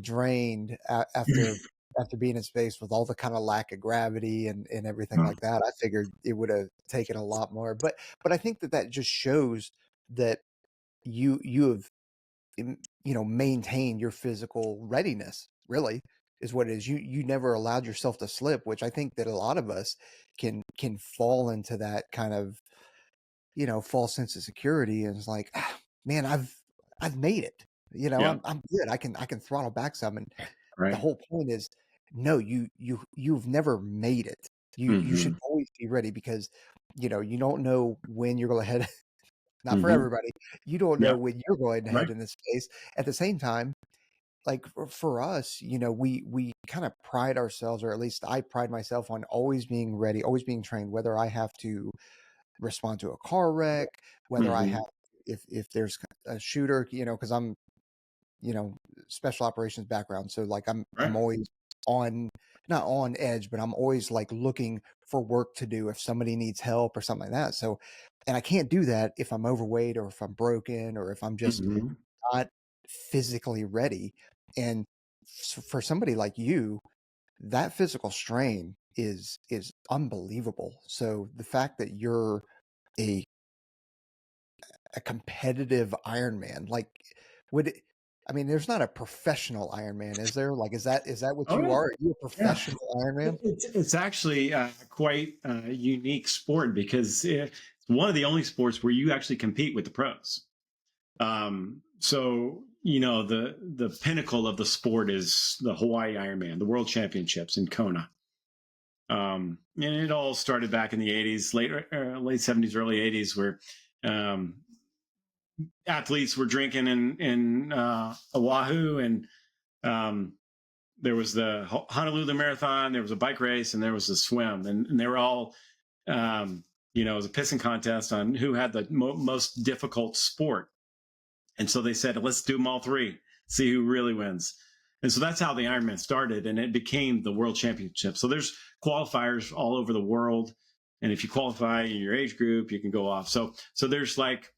drained after being in space with all the kind of lack of gravity and everything like that. I figured it would have taken a lot more, but I think that just shows that you have maintained your physical readiness. Really, is what it is. You never allowed yourself to slip, which I think that a lot of us can fall into that kind of false sense of security, and it's like, man, I've made it. Yeah. I'm good. I can throttle back some, and the Right. whole point is, no, you've never made it. You should always be ready, because you don't know when you're going to head. Not for everybody. You don't know Yep. when you're going to Right. head in this space. At the same time, like for us, we kind of pride ourselves, or at least I pride myself on always being ready, always being trained, whether I have to respond to a car wreck, whether I have, if there's a shooter, because I'm, special operations background. So like I'm always not on edge, but I'm always like looking for work to do if somebody needs help or something like that. So, and I can't do that if I'm overweight, or if I'm broken, or if I'm just not physically ready. And for somebody like you, that physical strain is unbelievable. So the fact that you're a competitive Ironman, like, there's not a professional Ironman, is there? Like, is that what Oh, you yeah. are? Are you a Yeah. professional Ironman? It's actually quite a unique sport, because it's one of the only sports where you actually compete with the pros. So the pinnacle of the sport is the Hawaii Ironman, the World Championships in Kona. And it all started back in the 80s, late 70s, early 80s, where athletes were drinking in Oahu, and there was the Honolulu Marathon, there was a bike race, and there was a swim, and they were all, it was a pissing contest on who had the most difficult sport. And so they said, let's do them all three, see who really wins. And so that's how the Ironman started, and it became the World Championship. So there's qualifiers all over the world, and if you qualify in your age group, you can go off. So there's like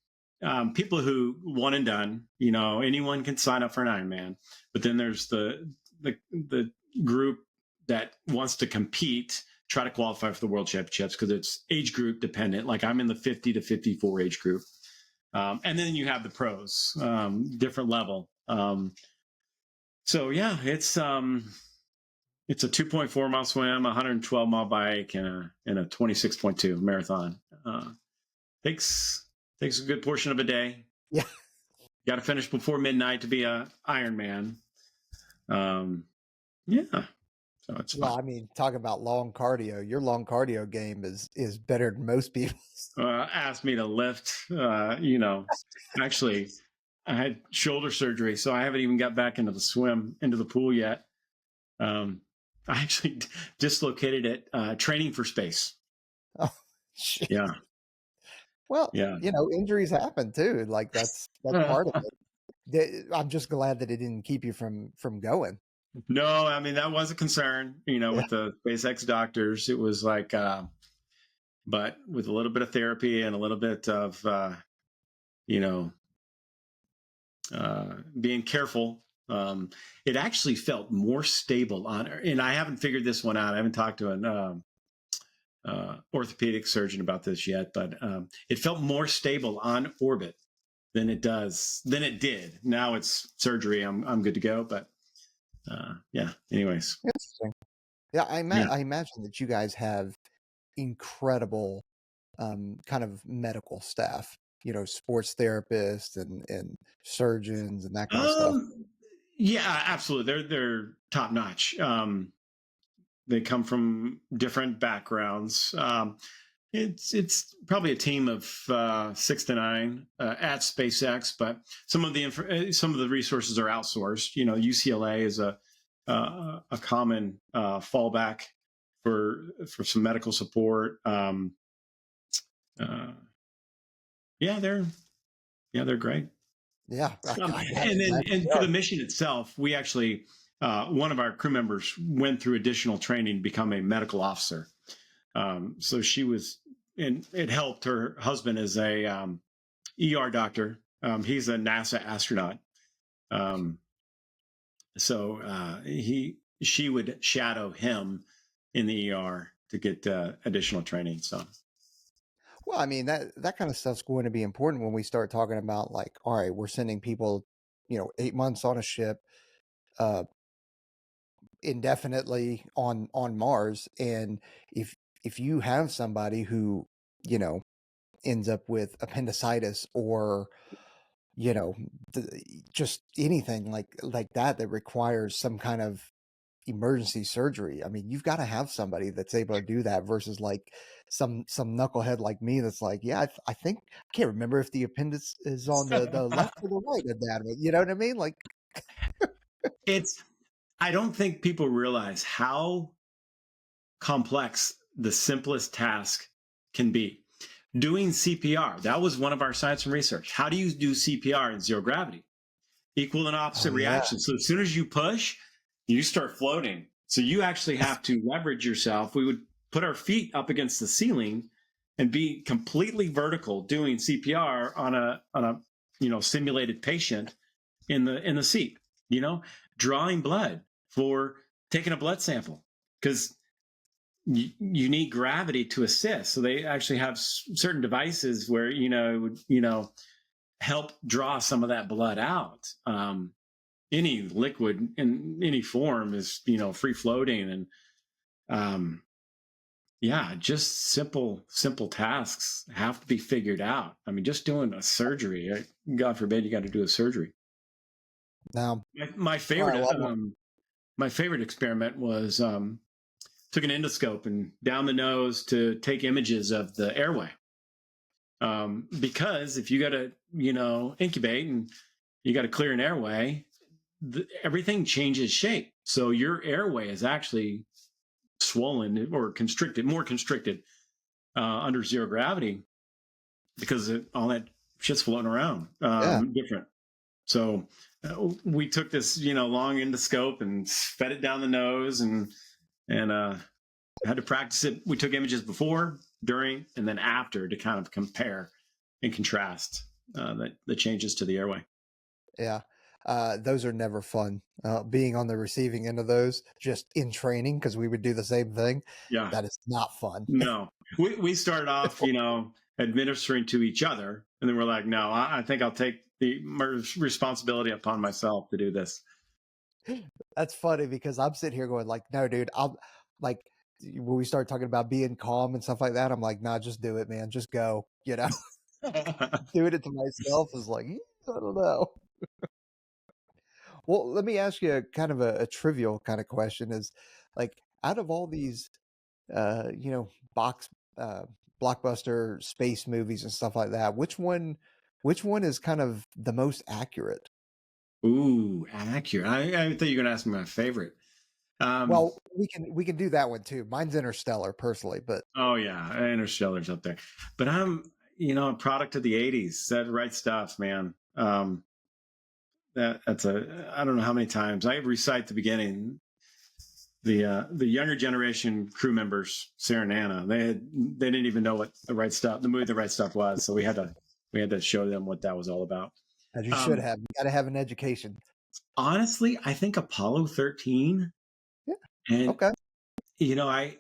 people who one and done. You know, anyone can sign up for an Ironman, but then there's the group that wants to compete, try to qualify for the World Championships because it's age group dependent. Like I'm in the 50 to 54 age group, and then you have the pros, different level. So yeah, it's a 2.4 mile swim, a 112 mile bike, and a 26.2 marathon. Takes a good portion of a day. Yeah. Got to finish before midnight to be a Ironman. Yeah. So it's Well, fun. I mean, talk about long cardio. Your long cardio game is better than most people's. Asked me to lift. You know, actually, I had shoulder surgery, so I haven't even got back into the pool yet. I actually dislocated it training for space. Oh, shit. Yeah. Well, Yeah. you know, injuries happen too. Like that's part of it. I'm just glad that it didn't keep you from going. No, I mean, that was a concern, you know, Yeah. with the SpaceX doctors. It was like, but with a little bit of therapy and a little bit of, you know, being careful, it actually felt more stable on, and I haven't figured this one out. I haven't talked to an orthopedic surgeon about this yet, but it felt more stable on orbit than it did. Now it's surgery. I'm good to go, but yeah. Anyways, Interesting. Yeah, yeah. I imagine that you guys have incredible kind of medical staff, you know, sports therapists and surgeons and that kind of stuff. Yeah, absolutely. They're top notch. They come from different backgrounds. It's probably a team of 6 to 9 at SpaceX, but some of the resources are outsourced. You know, UCLA is a common fallback for some medical support. Yeah, they're great. Yeah. And for the mission itself, we actually one of our crew members went through additional training to become a medical officer. So she was, and it helped. Her husband is a ER doctor. He's a NASA astronaut. So she would shadow him in the ER to get additional training. So Well, I mean that kind of stuff's going to be important when we start talking about like, all right, we're sending people, you know, 8 months on a ship, uh, indefinitely on Mars, and if you have somebody who, you know, ends up with appendicitis or, you know, just anything like that requires some kind of emergency surgery. I mean, you've got to have somebody that's able to do that versus like some knucklehead like me that's like, yeah, I think I can't remember if the appendix is on the left or the right anatomy. You know what I mean? Like, it's, I don't think people realize how complex the simplest task can be. Doing CPR, that was one of our science and research. How do you do CPR in zero gravity? Equal and opposite oh yeah, reaction. So as soon as you push, you start floating. So you actually have to leverage yourself. We would put our feet up against the ceiling and be completely vertical doing CPR on a simulated patient in the seat, drawing blood for taking a blood sample because you need gravity to assist. So they actually have certain devices where it would help draw some of that blood out. Any liquid in any form is free floating, and just simple tasks have to be figured out. I mean, just doing a surgery, God forbid you got to do a surgery. now My all right, favorite well, my favorite experiment was took an endoscope and down the nose to take images of the airway. Because if you got to, incubate and you got to clear an airway, everything changes shape. So your airway is actually swollen or constricted, more constricted under zero gravity because all that shit's floating around yeah. different. So we took this, long endoscope and fed it down the nose and had to practice it. We took images before, during, and then after to kind of compare and contrast. the changes to the airway. Yeah. Those are never fun. Being on the receiving end of those, just in training, because we would do the same thing. Yeah. That is not fun. No, we started off, administering to each other, and then we're like, no, I think I'll take the responsibility upon myself to do this. That's funny because I'm sitting here going like, no, dude, I'll like when we start talking about being calm and stuff like that, I'm like, nah, just do it, man. Just go. Doing it to myself is like, I don't know. Well, let me ask you a kind of a trivial kind of question is like out of all these box uh blockbuster space movies and stuff like that, which one is kind of the most accurate? Ooh, accurate. I thought you were going to ask me my favorite. Um, Well, we can do that one too. Mine's Interstellar personally, but oh yeah, Interstellar's up there, but I'm, a product of the '80s. That right stuff, man. That's I don't know how many times I recite the beginning. The younger generation crew members, Sarah and Anna, they didn't even know what the movie The Right Stuff was, so we had to show them what that was all about. as you should Um, have, you got to have an education. honestly, I think Apollo 13, Yeah. and Okay. I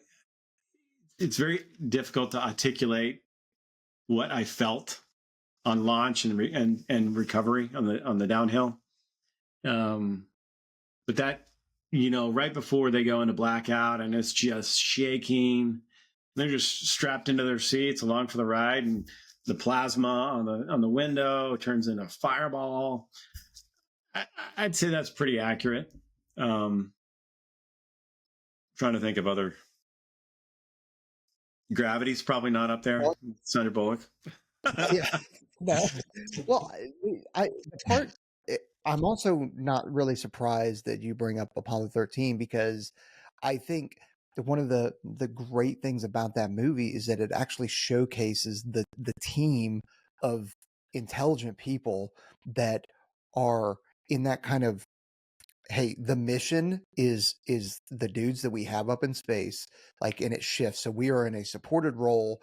it's very difficult to articulate what I felt on launch and recovery on the downhill. Um, but that, right before they go into blackout and it's just shaking, they're just strapped into their seats along for the ride, and the plasma on the window turns into a fireball. I'd say that's pretty accurate. Um, trying to think of other. Gravity's probably not up there. Well, Sandra Bullock. yeah. No. Well, the part I'm also not really surprised that you bring up Apollo 13 because I think that one of the great things about that movie is that it actually showcases the team of intelligent people that are in that kind of, hey, the mission is the dudes that we have up in space, like, and it shifts. So we are in a supported role.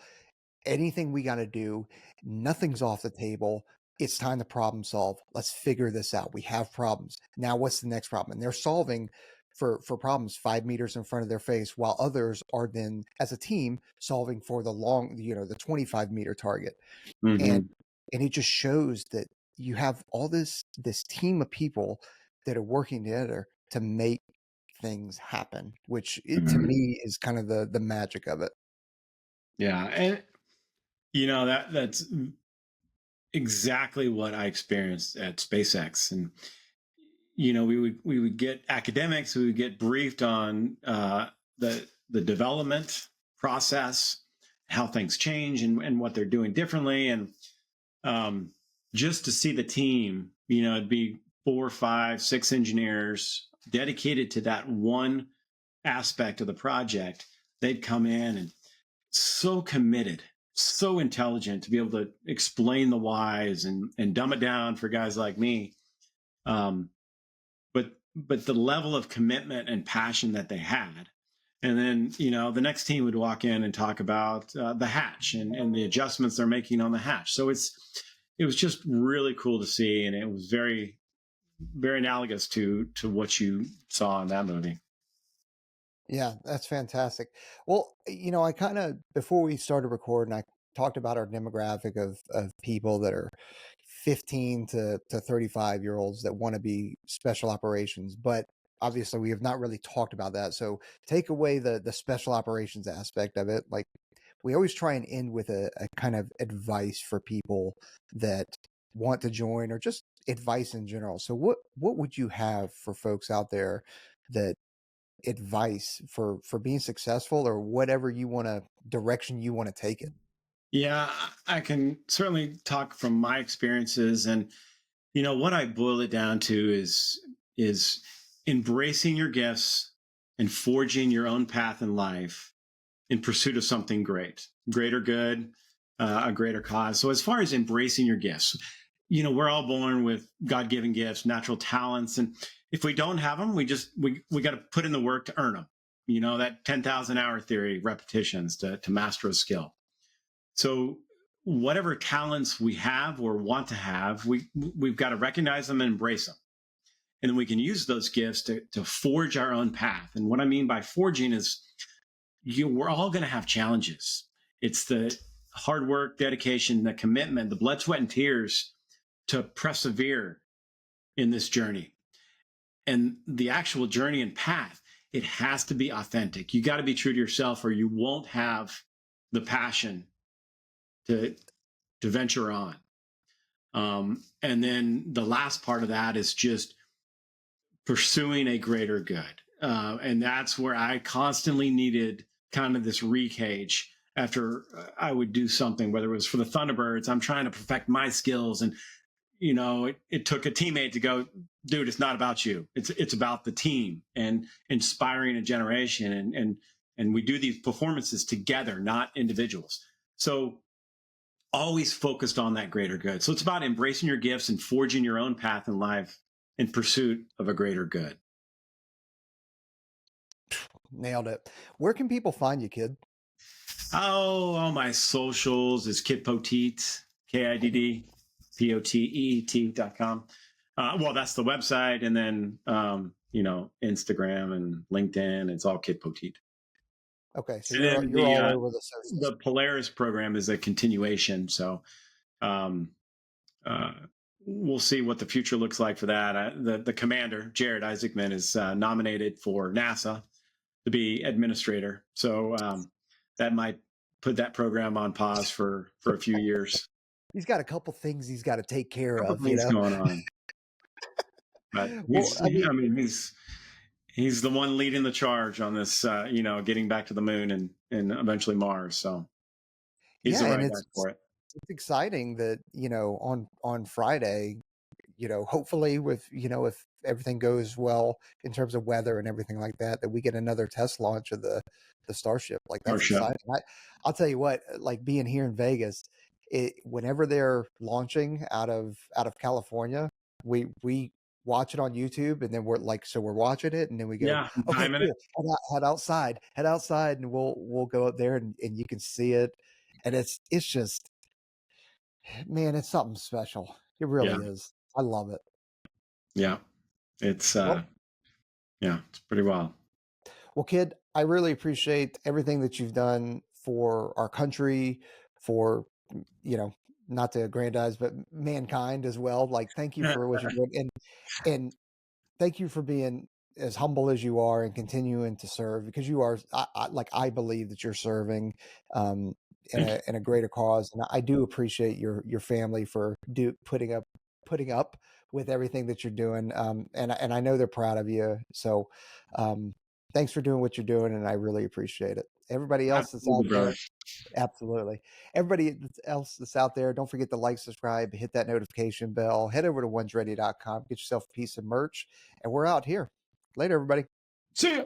Anything we got to do, nothing's off the table. It's time to problem solve. Let's figure this out. We have problems. Now what's the next problem? And they're solving for problems 5 meters in front of their face, while others are then as a team solving for the 25-meter target. And Hmm. and it just shows that you have all this team of people that are working together to make things happen, which to me is kind of the magic of it. Yeah, and that's exactly what I experienced at SpaceX. And we would get academics, we would get briefed on the development process, how things change, and what they're doing differently, and um, just to see the team, it'd be 4, 5, 6 engineers dedicated to that one aspect of the project. They'd come in and so committed, so intelligent to be able to explain the whys and dumb it down for guys like me. Um, but the level of commitment and passion that they had. And then, the next team would walk in and talk about the hatch and the adjustments they're making on the hatch. So it was just really cool to see, and it was very, very analogous to what you saw in that movie. Yeah, that's fantastic. Well, I kind of before we started recording, I talked about our demographic of people that are 15 to 35-year-olds that want to be special operations, but obviously we have not really talked about that. So take away the special operations aspect of it. Like we always try and end with a kind of advice for people that want to join or just advice in general. So what would you have for folks out there that advice for being successful or whatever direction you want to take it? Yeah, I can certainly talk from my experiences, and what I boil it down to is embracing your gifts and forging your own path in life in pursuit of something greater good, a greater cause. So as far as embracing your gifts, we're all born with God-given gifts, natural talents, and if we don't have them, we got to put in the work to earn them. That 10,000 hour theory, repetitions to master a skill. So whatever talents we have or want to have, we've got to recognize them and embrace them. And then we can use those gifts to forge our own path. And what I mean by forging is we're all going to have challenges. It's the hard work, dedication, the commitment, the blood, sweat, and tears to persevere in this journey. And the actual journey and path, it has to be authentic. You got to be true to yourself, or you won't have the passion to venture on. And then the last part of that is just pursuing a greater good. And that's where I constantly needed kind of this recage after I would do something, whether it was for the Thunderbirds. I'm trying to perfect my skills. And, you know, it took a teammate to go, dude, it's not about you. It's about the team and inspiring a generation. And we do these performances together, not individuals. So always focused on that greater good. So it's about embracing your gifts and forging your own path in life in pursuit of a greater good. Nailed it. Where can people find you, kid? Oh, all my socials is Kid Poteet, KIDDPOTET.com. Well, that's the website. And then, you know, Instagram and LinkedIn, it's all Kid Poteet. Okay. So And you're all over the socials. The Polaris program is a continuation. So, we'll see what the future looks like for that. The commander, Jared Isaacman, is nominated for NASA to be administrator. So that might put that program on pause for a few years. He's got a couple things he's got to take care of. Things going on. But he's the one leading the charge on this, you know, getting back to the moon and eventually Mars. So he's the right guy for it. It's exciting that, you know, on Friday, you know, hopefully with, you know, if everything goes well in terms of weather and everything like that, that we get another test launch of the Starship. Like, that's exciting. I'll tell you what, like being here in Vegas, whenever they're launching out of California, we watch it on YouTube, and then we're watching it, and then we go, okay, cool, head outside, and we'll go up there, and you can see it, and it's just, man, it's something special. It really is. I love it. Yeah, it's it's pretty wild. Well, kid, I really appreciate everything that you've done for our country, for, you know, not to aggrandize, but mankind as well. Like, thank you for what you're doing, and thank you for being as humble as you are and continuing to serve, because you are, I believe that you're serving in a greater cause. And I do appreciate your family for putting up with everything that you're doing. And I know they're proud of you. So thanks for doing what you're doing, and I really appreciate it. Everybody else that's out there, absolutely. Everybody else that's out there, don't forget to like, subscribe, hit that notification bell, head over to ONESREADY.com, get yourself a piece of merch, and we're out here. Later, everybody. See ya.